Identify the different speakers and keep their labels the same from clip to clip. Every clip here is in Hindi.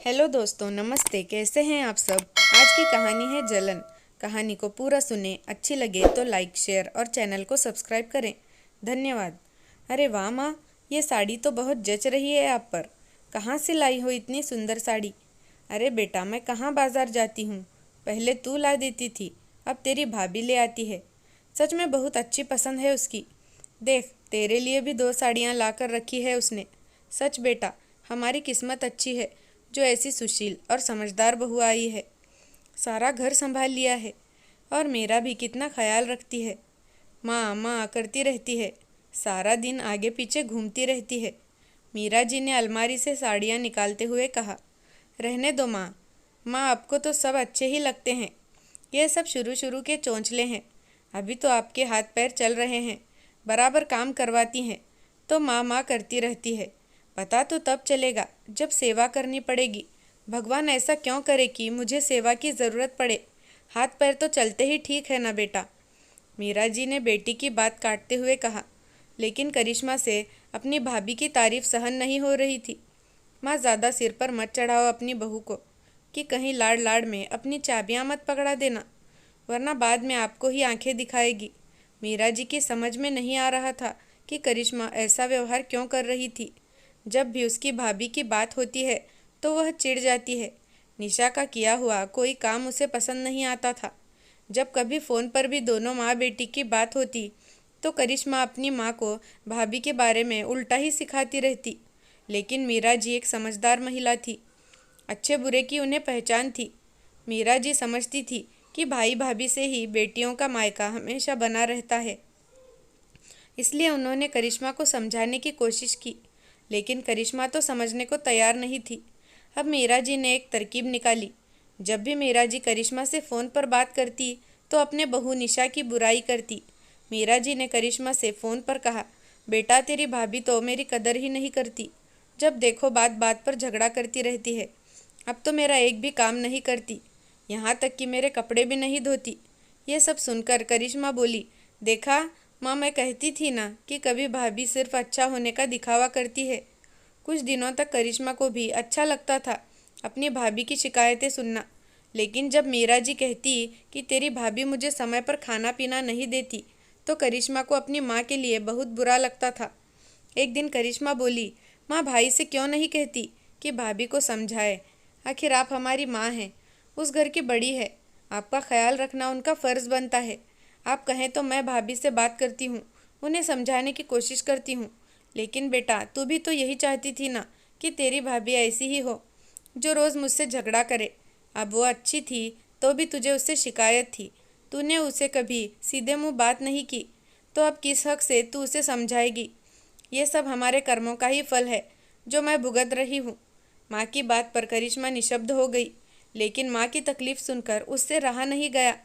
Speaker 1: हेलो दोस्तों, नमस्ते। कैसे हैं आप सब। आज की कहानी है जलन। कहानी को पूरा सुने, अच्छी लगे तो लाइक, शेयर और चैनल को सब्सक्राइब करें। धन्यवाद। अरे वाह माँ, ये साड़ी तो बहुत जच रही है आप पर। कहाँ से लाई हो इतनी सुंदर साड़ी। अरे बेटा, मैं कहाँ बाजार जाती हूँ। पहले तू ला देती थी, अब तेरी भाभी ले आती है। सच में बहुत अच्छी पसंद है उसकी। देख, तेरे लिए भी 2 साड़ियाँ ला कर रखी है उसने। सच बेटा, हमारी किस्मत अच्छी है जो ऐसी सुशील और समझदार बहू आई है। सारा घर संभाल लिया है और मेरा भी कितना ख्याल रखती है। माँ माँ करती रहती है, सारा दिन आगे पीछे घूमती रहती है। मीरा जी ने अलमारी से साड़ियाँ निकालते हुए कहा, रहने दो माँ। माँ, आपको तो सब अच्छे ही लगते हैं। ये सब शुरू शुरू के चोंचले हैं। अभी तो आपके हाथ पैर चल रहे हैं, बराबर काम करवाती हैं तो माँ माँ करती रहती है। पता तो तब चलेगा जब सेवा करनी पड़ेगी। भगवान ऐसा क्यों करे कि मुझे सेवा की ज़रूरत पड़े। हाथ पैर तो चलते ही ठीक है ना बेटा। मीरा जी ने बेटी की बात काटते हुए कहा, लेकिन करिश्मा से अपनी भाभी की तारीफ सहन नहीं हो रही थी। माँ, ज़्यादा सिर पर मत चढ़ाओ अपनी बहू को कि कहीं लाड़ लाड़ में अपनी चाबियाँ मत पकड़ा देना, वरना बाद में आपको ही आंखें दिखाएगी। मीरा जी की समझ में नहीं आ रहा था कि करिश्मा ऐसा व्यवहार क्यों कर रही थी। जब भी उसकी भाभी की बात होती है तो वह चिढ़ जाती है। निशा का किया हुआ कोई काम उसे पसंद नहीं आता था। जब कभी फ़ोन पर भी दोनों माँ बेटी की बात होती तो करिश्मा अपनी माँ को भाभी के बारे में उल्टा ही सिखाती रहती। लेकिन मीरा जी एक समझदार महिला थी। अच्छे बुरे की उन्हें पहचान थी। मीरा जी समझती थी कि भाई भाभी से ही बेटियों का मायका हमेशा बना रहता है। इसलिए उन्होंने करिश्मा को समझाने की कोशिश की, लेकिन करिश्मा तो समझने को तैयार नहीं थी। अब मीरा जी ने एक तरकीब निकाली। जब भी मीरा जी करिश्मा से फ़ोन पर बात करती तो अपने बहू निशा की बुराई करती। मीरा जी ने करिश्मा से फ़ोन पर कहा, बेटा, तेरी भाभी तो मेरी कदर ही नहीं करती। जब देखो बात बात पर झगड़ा करती रहती है। अब तो मेरा एक भी काम नहीं करती, यहाँ तक कि मेरे कपड़े भी नहीं धोती। ये सब सुनकर करिश्मा बोली, देखा माँ, मैं कहती थी ना कि कभी भाभी सिर्फ अच्छा होने का दिखावा करती है। कुछ दिनों तक करिश्मा को भी अच्छा लगता था अपनी भाभी की शिकायतें सुनना, लेकिन जब मीरा जी कहती कि तेरी भाभी मुझे समय पर खाना पीना नहीं देती तो करिश्मा को अपनी माँ के लिए बहुत बुरा लगता था। एक दिन करिश्मा बोली, माँ, भाई से क्यों नहीं कहती कि भाभी को समझाए। आखिर आप हमारी माँ हैं, उस घर की बड़ी है, आपका ख्याल रखना उनका फ़र्ज़ बनता है। आप कहें तो मैं भाभी से बात करती हूँ, उन्हें समझाने की कोशिश करती हूँ। लेकिन बेटा, तू भी तो यही चाहती थी ना कि तेरी भाभी ऐसी ही हो जो रोज़ मुझसे झगड़ा करे। अब वो अच्छी थी तो भी तुझे उससे शिकायत थी। तूने उसे कभी सीधे मुंह बात नहीं की, तो अब किस हक से तू उसे समझाएगी। ये सब हमारे कर्मों का ही फल है जो मैं भुगत रही हूँ। माँ की बात पर करिश्मा निशब्द हो गई, लेकिन माँ की तकलीफ़ सुनकर उससे रहा नहीं गया।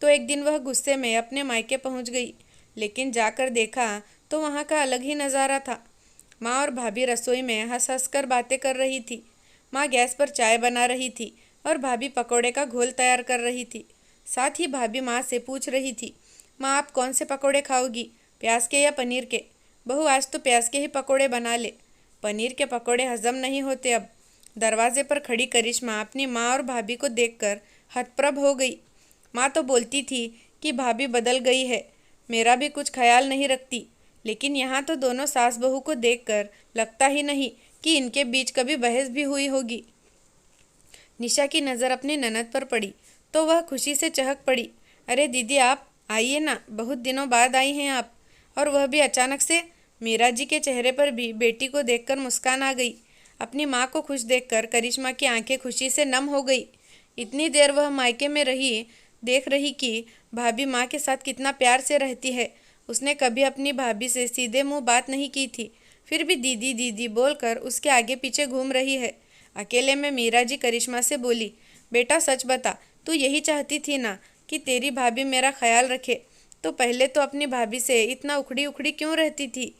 Speaker 1: तो एक दिन वह गुस्से में अपने मायके पहुँच गई, लेकिन जाकर देखा तो वहाँ का अलग ही नज़ारा था। माँ और भाभी रसोई में हंस हंस कर बातें कर रही थी। माँ गैस पर चाय बना रही थी और भाभी पकोड़े का घोल तैयार कर रही थी। साथ ही भाभी माँ से पूछ रही थी, माँ, आप कौन से पकोड़े खाओगी, प्याज के या पनीर के। बहू, आज तो प्याज के ही पकोड़े बना ले, पनीर के पकोड़े हजम नहीं होते अब। दरवाजे पर खड़ी करिश्मा अपनी माँ और भाभी को देखकर हतप्रभ हो गई। माँ तो बोलती थी कि भाभी बदल गई है, मेरा भी कुछ ख्याल नहीं रखती, लेकिन यहाँ तो दोनों सास बहू को देखकर लगता ही नहीं कि इनके बीच कभी बहस भी हुई होगी। निशा की नज़र अपनी ननद पर पड़ी तो वह खुशी से चहक पड़ी, अरे दीदी, आप आइए ना, बहुत दिनों बाद आई हैं आप। और वह भी अचानक से। मीरा जी के चेहरे पर भी बेटी को देखकर मुस्कान आ गई। अपनी माँ को खुश देखकर करिश्मा की आंखें खुशी से नम हो गई। इतनी देर वह मायके में रही, देख रही कि भाभी माँ के साथ कितना प्यार से रहती है। उसने कभी अपनी भाभी से सीधे मुंह बात नहीं की थी, फिर भी दीदी दीदी बोलकर उसके आगे पीछे घूम रही है। अकेले में मीरा जी करिश्मा से बोली, बेटा सच बता, तू यही चाहती थी ना कि तेरी भाभी मेरा ख्याल रखे, तो पहले तो अपनी भाभी से इतना उखड़ी उखड़ी क्यों रहती थी।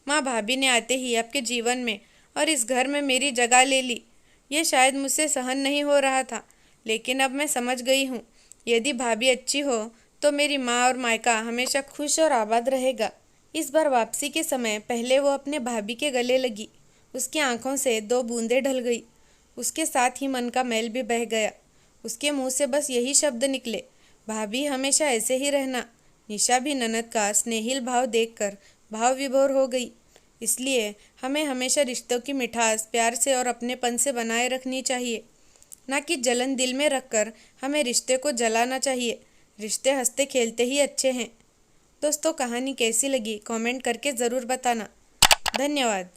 Speaker 1: माँ, भाभी ने आते ही आपके जीवन में और इस घर में मेरी जगह ले ली। ये शायद मुझसे सहन नहीं हो रहा था, लेकिन अब मैं समझ गई हूँ, यदि भाभी अच्छी हो तो मेरी माँ और मायका हमेशा खुश और आबाद रहेगा। इस बार वापसी के समय पहले वो अपने भाभी के गले लगी। उसकी आंखों से 2 बूंदें ढल गई। उसके साथ ही मन का मैल भी बह गया। उसके मुंह से बस यही शब्द निकले, भाभी हमेशा ऐसे ही रहना। निशा भी ननद का स्नेहिल भाव देखकर भाव विभोर हो गई। इसलिए हमें हमेशा रिश्तों की मिठास प्यार से और अपनेपन से बनाए रखनी चाहिए, ना कि जलन दिल में रखकर हमें रिश्ते को जलाना चाहिए। रिश्ते हंसते खेलते ही अच्छे हैं। दोस्तों, कहानी कैसी लगी कमेंट करके ज़रूर बताना। धन्यवाद।